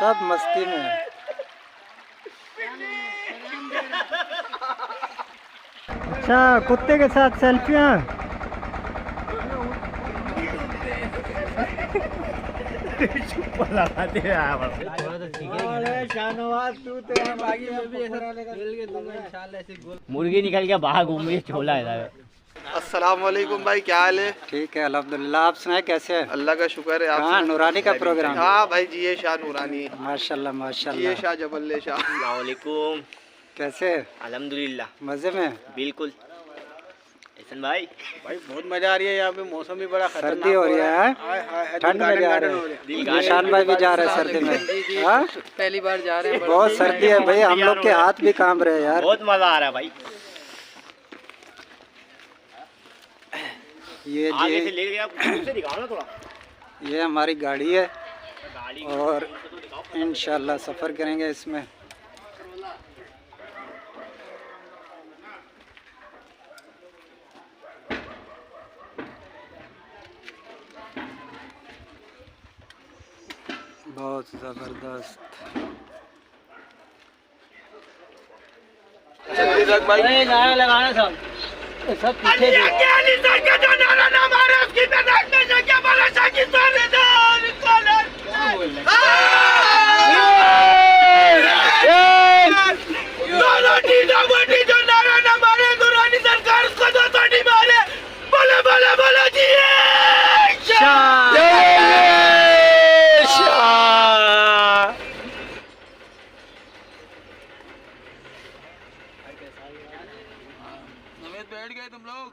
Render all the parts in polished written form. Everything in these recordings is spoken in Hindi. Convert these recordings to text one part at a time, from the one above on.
सब मस्ती में है। अच्छा, कुत्ते के साथ सेल्फियाँ। मुर्गी निकल के बाहर घूम रही है, छोला है। अस्सलाम वालेकुम भाई, क्या हाल है? ठीक है अल्हम्दुलिल्लाह, आप सुनाए कैसे हैं? अल्लाह का शुक्र है। कहाँ नूरानी का प्रोग्राम? हाँ भाई, जिए शाह नूरानी। माशाल्लाह जिए माशाल्लाह। शाह जबल्ले शाह। अस्सलाम वालेकुम। कैसे? अल्हम्दुलिल्लाह मजे में? बिल्कुल। एहसन भाई बहुत मजा आ रही है यहाँ पे। मौसम भी बड़ा सर्दी हो रही है, ठंड में जा रहे हैं। निशान भाई भी जा रहे हैं सर्दी में। हाँ, पहली बार जा रहे हैं। बहुत सर्दी है भाई, हम लोग के हाथ भी कांप रहे हैं यार। बहुत मजा आ रहा है भाई। ये आगे से जी, ले गया, दूर से दिखाओ ना थोड़ा। ये हमारी गाड़ी है गाड़ी और इंशाल्लाह सफ़र करेंगे इसमें। बहुत ज़बरदस्त। लगाना सब पीछे बैठ गए तुम लोग।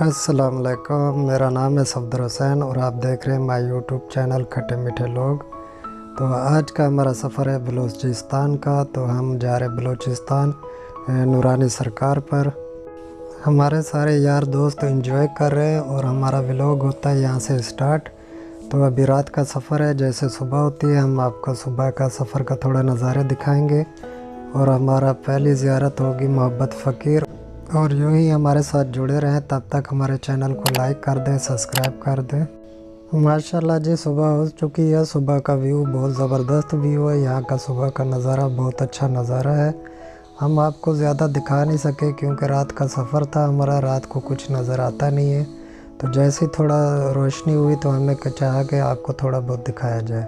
अस्सलाम वालेकुम, मेरा नाम है सफदर हुसैन और आप देख रहे हैं माय यूट्यूब चैनल खट्टे मीठे लोग। तो आज का हमारा सफ़र है बलूचिस्तान का। तो हम जा रहे हैं बलूचिस्तान नूरानी सरकार पर। हमारे सारे यार दोस्त एंजॉय कर रहे हैं और हमारा व्लॉग होता है यहाँ से स्टार्ट। तो अभी रात का सफ़र है, जैसे सुबह होती है हम आपको सुबह का सफ़र का थोड़ा नज़ारे दिखाएंगे। और हमारा पहली ज़ियारत होगी मोहब्बत फ़कीर। और यूँ ही हमारे साथ जुड़े रहें, तब तक हमारे चैनल को लाइक कर दें, सब्सक्राइब कर दें। माशाल्लाह जी सुबह हो चुकी है। सुबह का व्यू बहुत ज़बरदस्त व्यू है। यहाँ का सुबह का नज़ारा बहुत अच्छा नज़ारा है। हम आपको ज़्यादा दिखा नहीं सके क्योंकि रात का सफ़र था हमारा, रात को कुछ नज़र आता नहीं है। तो जैसे ही थोड़ा रोशनी हुई तो हमें चाहा कि आपको थोड़ा बहुत दिखाया जाए।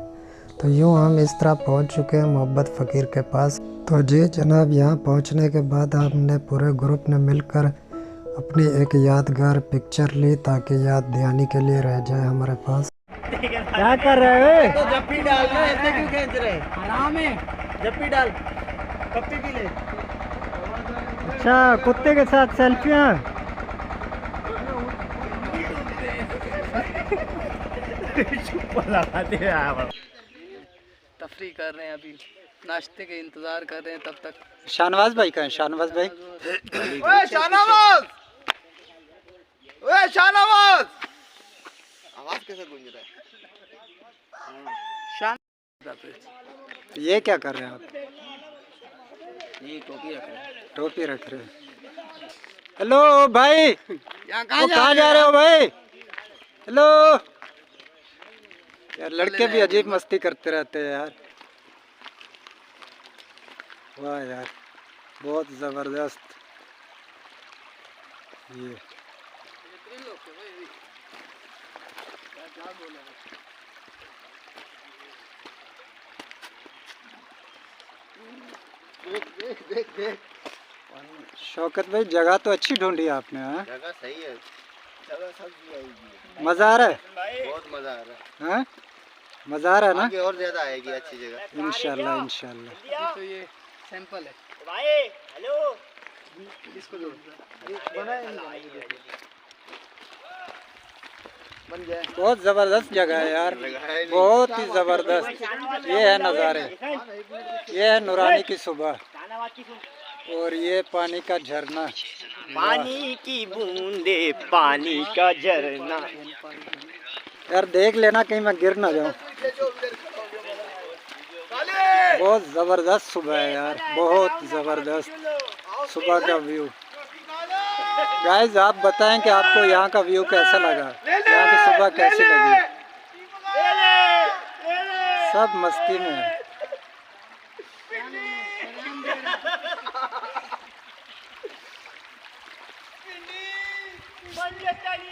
तो यूँ हम इस तरह पहुँच चुके हैं मोहब्बत फ़कीर के पास। तो जी जनाब, यहाँ पहुँचने के बाद हमने पूरे ग्रुप ने मिलकर अपनी एक यादगार पिक्चर ली ताकि याद दहानी के लिए रह जाए हमारे पास। क्या कर रहे हैं? तो जप्पी डालना, ऐसे क्यों खींच रहे? आराम है, जप्पी डाल, पप्पी पी ले। अच्छा, कुत्ते के साथ सेल्फियाँ। तफरी कर रहे हैं, अभी नाश्ते के इंतजार कर रहे हैं। तब तक शाहनवाज भाई का है, शाहनवाज भाई। ओए शाहनवाज, ओए शाहनवाज, आवाज कैसे गूंज रहा है? ये क्या कर रहे हैं आप? ये टोपी रख रहे हैं। टोपी रख रहे हैं। हेलो भाई, यहाँ कहाँ जा रहे हो भाई? हेलो यार, लड़के भी अजीब मस्ती करते रहते हैं यार। वाह यार, बहुत ज़बरदस्त। ये देख देख देख। शौकत भाई जगह तो अच्छी ढूंढी आपने, हाँ? जगह सही है, जगह सब आएगी। मजा आ रहा है? बहुत मजा आ रहा है। हाँ? मजा आ रहा है ना? आगे और ज्यादा आएगी अच्छी जगह। इंशाल्लाह इंशाल्लाह। तो ये सैंपल है। भाई हेलो इसको दो। बन गया। बहुत जबरदस्त जगह है यार, बहुत ही जबरदस्त। ये है नज़ारे, ये है नूरानी की सुबह और ये पानी का झरना। पानी की बूंदे पानी का झरना। यार देख लेना कहीं मैं गिर ना जाऊं। बहुत जबरदस्त सुबह है यार, बहुत जबरदस्त सुबह का व्यू। गाइस आप बताएं कि आपको यहाँ का व्यू कैसा लगा, यहाँ की सुबह कैसी लगी। सब मस्ती में है।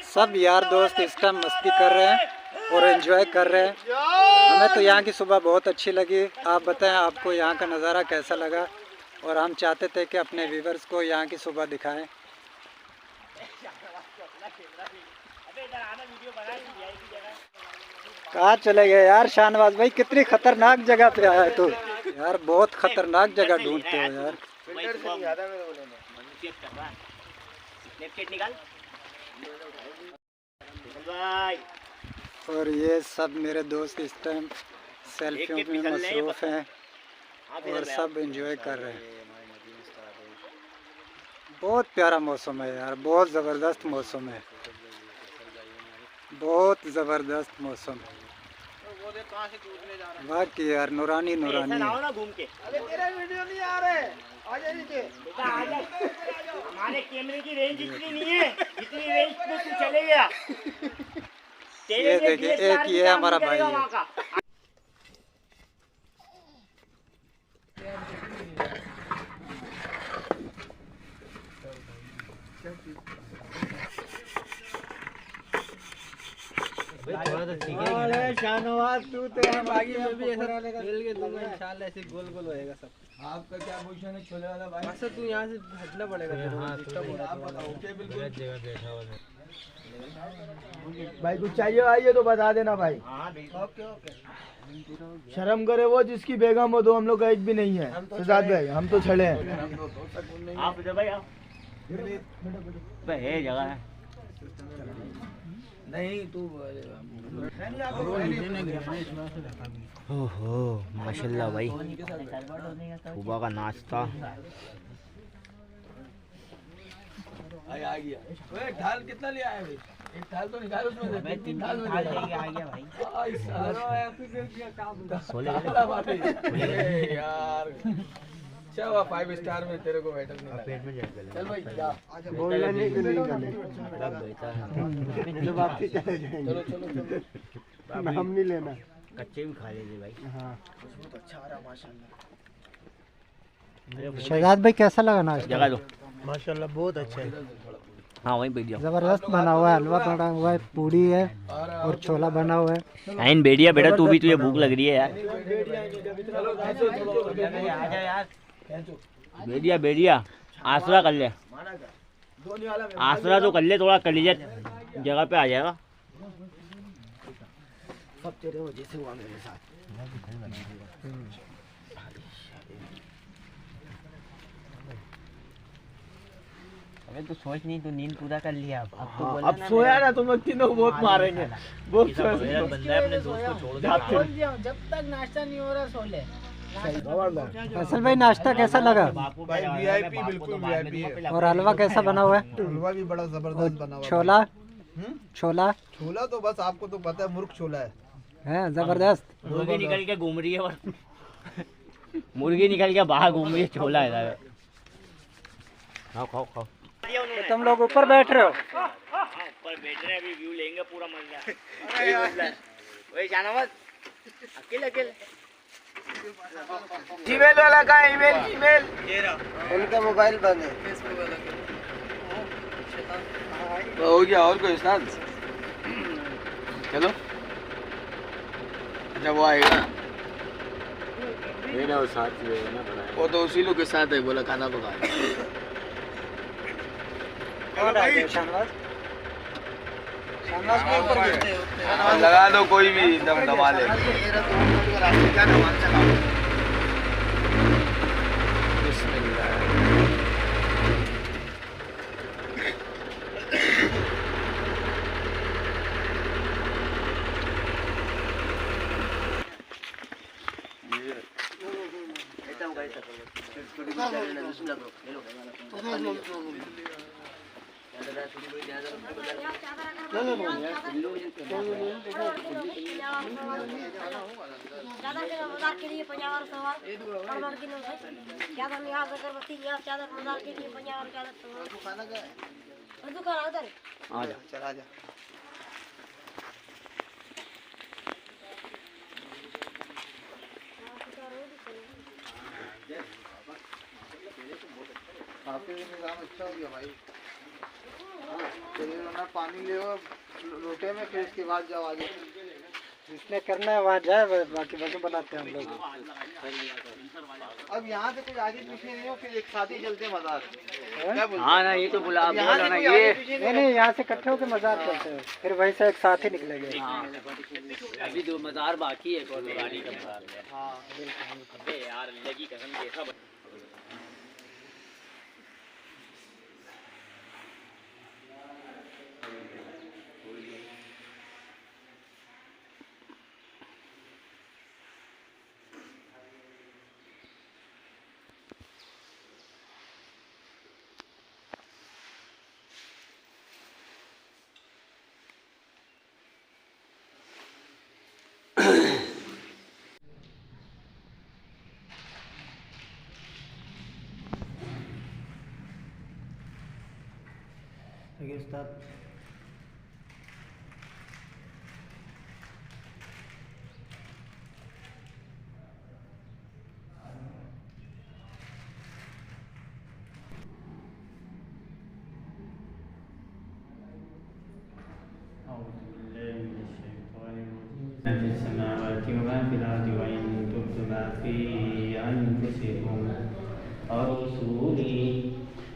सब यार दोस्त इस टाइम मस्ती कर रहे हैं और एंजॉय कर रहे हैं। हमें तो यहाँ की सुबह बहुत अच्छी लगी। आप बताएं आपको यहाँ का नज़ारा कैसा लगा, और हम चाहते थे कि अपने व्यूवर्स को यहाँ की सुबह दिखाएं। कहाँ चले गए यार शाहनवाज भाई, कितनी खतरनाक जगह पे आया तू यार, बहुत खतरनाक जगह ढूंढते हो यार। और ये सब मेरे दोस्त इस टाइम सेल्फियों में मसरूफ हैं और सब एंजॉय कर रहे हैं। बहुत प्यारा मौसम है यार, बहुत ज़बरदस्त मौसम है, बहुत ज़बरदस्त मौसम। वाकई यार नूरानी नूरानी है। अरे तेरा वीडियो नहीं आ रहा है, आ जा नीचे। हमारे कैमरे की रेंज इतनी नहीं है, इतनी रेंज पे तू चले गया। ये देखिए एक ये हमारा भाई है। शाहनवाज तू तो हम आगे में भी ऐसा खेल के दूंगा इंशाल्लाह, ऐसे गोल गोल होएगा सब। आपका क्या पोजीशन है छोले वाला भाई? अच्छा तू यहाँ से हटना पड़ेगा तेरे को, डिस्टर्ब हो रहा है। भाई कुछ चाहिए आइए तो बता देना भाई। Okay okay. शर्म करे वो जिसकी बेगम हो, तो हम लोग का एक भी नहीं है सजाद भाई, हम तो छड़े हैं। आप इधर भाई आओ, है जगह है नहीं तू ओहो माशाल्लाह भाई, सुबह का नाश्ता। आ गया। ओए ढाल कितना लिया है भाई? एक ढाल तो निकाल उसमें से। मैं 3 ढाल लेके आ गया भाई। यार अच्छा 5 स्टार में तेरे को बैठक नहीं पेट में जल चल भाई जा। बोलने नहीं कि नहीं चले, चलो वापसी चले जाएंगे। चलो चलो चलो नाम नहीं लेना। कच्चे भी खा लेंगे भाई। हाँ उसमें तो अच्छा आ रहा माशाल्लाह। शहजाद भाई कैसा लगा नाश्ता? जगह दो। माशाल्लाह बहुत अच्छा है, हाँ वहीं बैठ जबरदस्त बना हुआ है। हलवा बना हुआ है, पूड़ी है और छोला बना हुआ है। जाओ। बैठिया बेटा, तू भी, तुझे भूख लग रही है यार। बैठिया बैठिया, आसरा कर ले, आसरा तो कर ले, थोड़ा कलीजा जगह पे आ जाएगा। सब तेरे वजह से हुआ मेरे साथ। अबे तू सोच नहीं, तू नींद पूरा कर लिया। अब सोया ना, तुम लोग तीनों बहुत मारेंगे, बहुत बंदा है अपने दोस्त को छोड़ के। जब तक नाश्ता नहीं हो रहा सो ले। फैसल भाई नाश्ता कैसा लगा? भाई वीआईपी, बिल्कुल वीआईपी है। और हलवा कैसा बना हुआ है? हलवा भी बड़ा जबरदस्त बना हुआ है। छोला छोला छोला तो बस आपको तो पता है मुर्ग छोला है। जबरदस्त। मुर्गी निकल के घूम रही है और मुर्गी निकल के बाहर घूम रही है, छोला है। खाओ खाओ खाओ। तो तुम लोग ऊपर बैठ रहे हो? ऊपर बैठ रहे हैं, अभी व्यू लेंगे पूरा मजा। वही शाहनवाज अकेले अकेले। जीमेल वाला का ईमेल, जीमेल उनका मोबाइल बंद है। हो गया और कोई साथ? चलो अच्छा वो आएगा, वो साथ में ना बनाए। वो तो उसी लोग के साथ है, बोला खाना पका। लगा दो कोई भी दम दमा ले। मजार के लिए 50 सवार और की नहीं ज्यादा नहीं आ अगरबत्ती यहाँ चादर मजार के लिए 50 चादर दुकान उधर आ जा चल आ जा। काफी निजाम अच्छा हो गया भाई। पानी ले लोटे में, फिर इसके बाद जाओ आगे। जिसने करना है वहाँ जाए, बाकी वजह बनाते हैं हम लोग। अब यहाँ से कुछ आगे पीछे नहीं हो, फिर एक साथ ही चलते मजार। हाँ ना, ये तो बोला यहाँ से ना कोई ये। आगे पीछे नहीं, यहाँ से इकट्ठे होकर मजार चलते हैं, फिर वहीं से एक साथ ही निकलेंगे। हाँ, अभी 2 मजार बाकी है, और गाड़ी का मजार है। हाँ अबे यार लगी कसम कैसा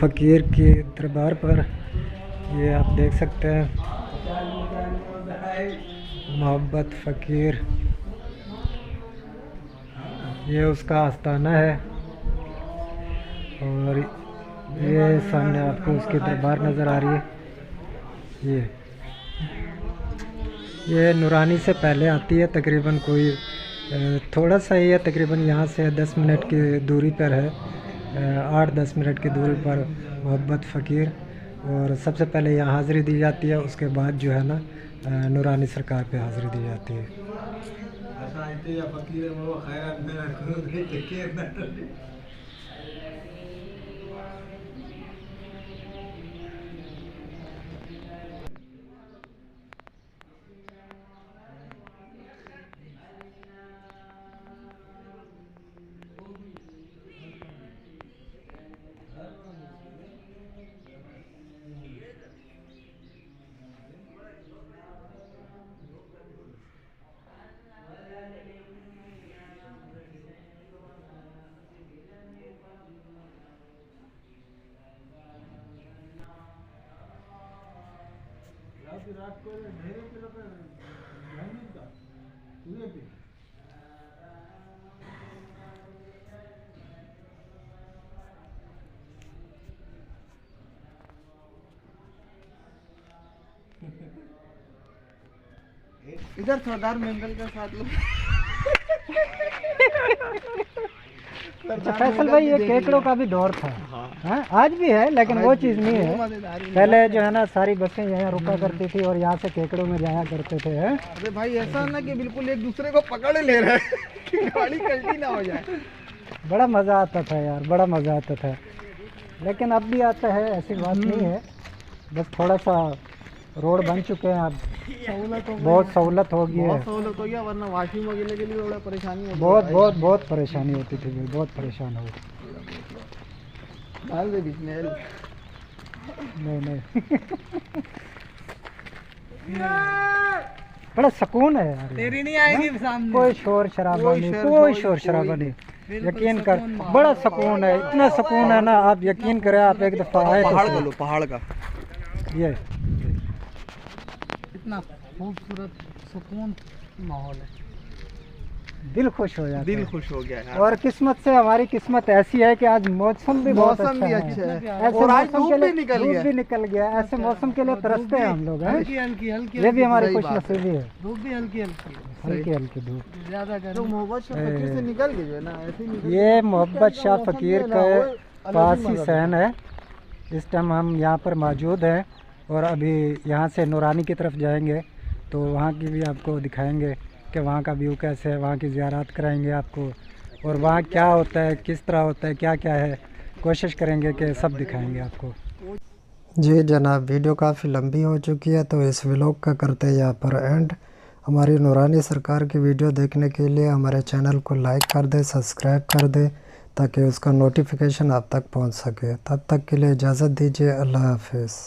फ़कीर के दरबार पर। ये आप देख सकते हैं मोहब्बत फ़कीर, ये उसका आस्थाना है। और ये सामने आपको उसकी दरबार नज़र आ रही है। ये नूरानी से पहले आती है, तकरीबन कोई थोड़ा सा ही है, तकरीबन यहाँ से 10 मिनट की दूरी पर है, 8-10 मिनट की दूरी पर मोहब्बत फ़कीर। और सबसे पहले यहाँ हाज़िरी दी जाती है, उसके बाद जो है ना नूरानी सरकार पे हाज़िरी दी जाती है। इधर सरदार मंगल का साथ लो। अच्छा फैसल भाई, ये केकड़ों का भी दौर था। हाँ, आज भी है, लेकिन वो चीज़ नहीं है। पहले जो है ना सारी बसें यहाँ रुका करती थी और यहाँ से केकड़ों में जाया करते थे। अरे भाई ऐसा ना कि बिल्कुल एक दूसरे को पकड़ ले रहा है कि गाड़ी कल्टी ना हो जाए। बड़ा मज़ा आता था यार, बड़ा मज़ा आता था। लेकिन अब भी आता है, ऐसी बात नहीं है, बस थोड़ा सा रोड बन चुके हैं अब, सहूलत हो गई बहुत सहूलत हो गई है। बहुत सहूलत हो गया, वरना वॉशिंग वगैरह के लिए थोड़ा परेशानी होती बहुत बहुत बहुत परेशानी होती थी भाई, बहुत परेशान हो। डाल दे बीच में नहीं नहीं बड़ा सुकून है यार, तेरी नहीं आएगी सामने, कोई शोर शराबा नहीं, कोई शोर शराबा नहीं, यकीन कर बड़ा सुकून है, इतना सुकून है ना, आप यकीन करें, आप एक दफ़ा आए पहाड़ तो बोलो, पहाड़ का ये इतना खूबसूरत सुकून माहौल है, दिल खुश हो जाता दिल है। खुश हो गया यार। और किस्मत से हमारी किस्मत ऐसी है कि आज मौसम भी बहुत मौसम भी अच्छा है, ऐसे और आज मौसम धूप के भी लिए निकल धूप गया, भी निकल गया, ऐसे मौसम के लिए तरसते हैं हम लोग हैं। हल्की हल्की हल्की ये भी हमारी सही खुश बात है। नसीबी है, धूप भी हल्की हल्की हल्की हल्की धूप। ज्यादा तो मोहब्बत शाह फकीर से निकल गई है ना, ऐसे ही निकल ये मोहब्बत शाह फकीर ना, का वो अलग पास ही ही मजा सहन है। इस टाइम हम यहाँ पर मौजूद हैं और अभी यहाँ से नूरानी की तरफ जाएंगे तो वहाँ की भी आपको दिखाएंगे कि वहाँ का व्यू कैसे है, वहाँ की ज़ियारत कराएंगे आपको, और वहाँ क्या होता है, किस तरह होता है, क्या क्या है, कोशिश करेंगे कि सब दिखाएंगे आपको। जी जनाब, वीडियो काफ़ी लंबी हो चुकी है तो इस व्लॉग का करते हैं यहाँ पर एंड। हमारी नूरानी सरकार की वीडियो देखने के लिए हमारे चैनल को लाइक कर दे, सब्सक्राइब कर दे ताकि उसका नोटिफिकेशन आप तक पहुँच सके। तब तक के लिए इजाज़त दीजिए, अल्लाह हाफिज़।